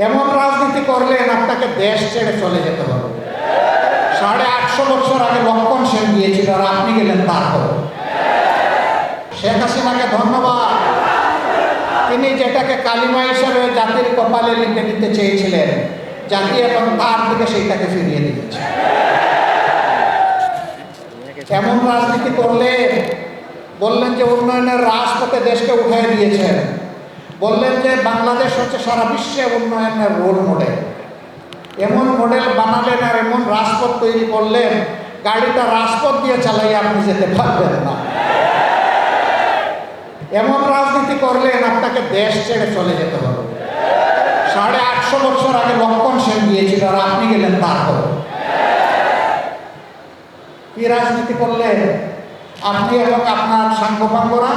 এমন রাজনীতি করলেন আপনাকে দেশ ছেড়ে চলে যেতে হবে। 850 বছর আগে লক্ষণ সেন গিয়েছিল আর আপনি গেলেন তারপর। শেখ হাসিনাকে ধন্যবাদ, তিনি যেটাকে কালিমা হিসাবে জাতির কপালে লিখে দিতে চেয়েছিলেন, জাতি এবং তার দিকে সেইটাকে ফিরিয়ে দিয়েছে। এমন রাজনীতি করলে বললেন যে উন্নয়নের রাজপথে দেশকে উঠিয়ে দিয়েছেন, বললেন যে বাংলাদেশ হচ্ছে সারা বিশ্বে উন্নয়নের রোল মডেল। এমন মডেল বানালেন আর এমন রাজপথ তৈরি করলেন, গাড়িটা রাজপথ দিয়ে চালাইয়ে আপনি যেতে পারবেন না। এমন রাজনীতি করলেন আপনাকে দেশ ছেড়ে চলে যেতে হবে। 850 বছর আগে লক্ষণ সেন গিয়েছিল আর আপনি গেলেন তারপর। কি রাজনীতি করলেন আপনি এবং আপনার সাঙ্গপাঙ্গরা?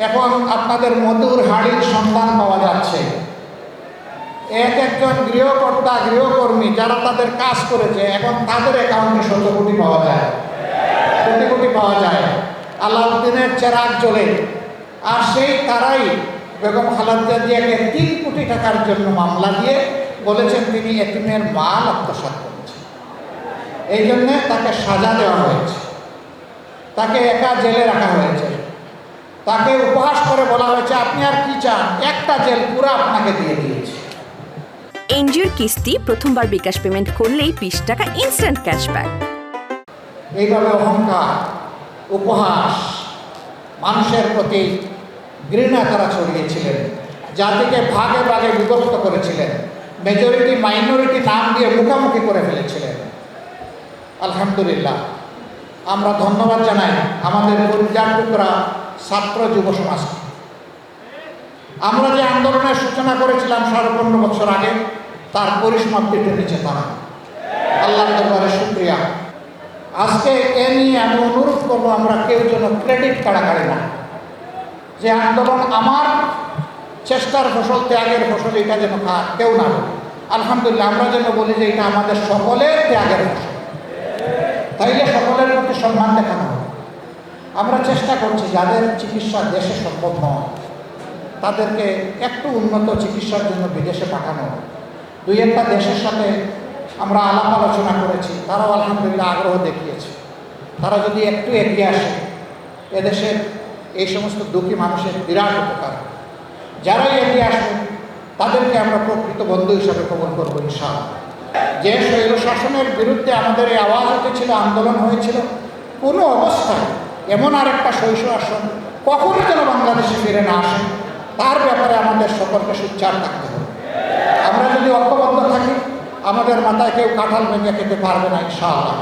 এখন আপনাদের মধুর হাড়ির সন্ধান পাওয়া যাচ্ছে। একজন গৃহকর্তা গৃহকর্মী যারা তাদের কাজ করেছে, এখন তাদের অ্যাকাউন্টে 100 কোটি পাওয়া যায়, কোটি কোটি পাওয়া যায়। আলাউদ্দিনের চেরাগ জ্বলে, আর সেই তারাই বেগম খালেদা জিয়াকে 3 কোটি টাকার জন্য মামলা দিয়ে বলেছেন তিনি এতিমের মাল আত্মসাৎ করেছেন। এই জন্যে তাকে সাজা দেওয়া হয়েছে, তাকে একা জেলে রাখা হয়েছে, তাকে উপহাস করে বলা হয়েছে আপনি আর কি চান, একটা জেল পুরো আপনাকে দিয়ে দিয়েছে। এনজিওর কিস্তি প্রথমবার বিকাশ পেমেন্ট করলেই 20 টাকা ইনস্ট্যান্ট ক্যাশব্যাক। এইভাবে অহংকার, উপহাস, মানুষের প্রতি ঘৃণা তারা ছড়িয়েছিলেন, জাতিকে ভাগে ভাগে বিভক্ত করেছিলেন, মেজরিটি মাইনরিটি নাম দিয়ে মুখোমুখি করে ফেলেছিলেন। আলহামদুলিল্লাহ, আমরা ধন্যবাদ জানাই আমাদের পরিযার টুকরা ছাত্র যুব সমাজকে। আমরা যে আন্দোলনের সূচনা করেছিলাম 15.5 বছর আগে, তার পরিসমাপ্তি টেনেছে তারা। আল্লাহর দরবারে শুকরিয়া। আজকে এ নিয়ে আমি অনুরোধ করবো আমরা কেউ যেন ক্রেডিট কাড়াকাড়ি না, যে আন্দোলন আমার চেষ্টার ফসল, ত্যাগের ফসল, এটা যেন কেউ না বলে। আলহামদুলিল্লাহ, আমরা যেন বলি যে এটা আমাদের সকলের ত্যাগের ফসল, তাইলে সকলের প্রতি সম্মান দেখানো হবে। আমরা চেষ্টা করছি যাদের চিকিৎসা দেশে সম্ভব নয় তাদেরকে একটু উন্নত চিকিৎসার জন্য বিদেশে পাঠানো। 2-1টা দেশের সাথে আমরা আলাপ আলোচনা করেছি, তারাও আলহামদুলিল্লাহ আগ্রহ দেখিয়েছে। তারা যদি একটু এগিয়ে আসে, এদেশের এই সমস্ত দুঃখী মানুষের বিরাট উপকার। যারাই এগিয়ে আসবে তাদেরকে আমরা প্রকৃত বন্ধু হিসাবে কবুল করবো ইনশাআল্লাহ। যে স্বৈর শাসনের বিরুদ্ধে আমাদের এই আওয়াজ উঠেছিল, আন্দোলন হয়েছিল, কোনো অবস্থায় এমন আরেকটা স্বৈর শাসন কখনই যেন বাংলাদেশে ফিরে না আসে, তার ব্যাপারে আমাদের সকলকে সোচ্চার থাকতে হবে। আমরা যদি ঐক্যবদ্ধ থাকি, আমাদের মাথায় কেউ কাঁঠাল ভেঙে খেতে পারবে না ইনশাআল্লাহ।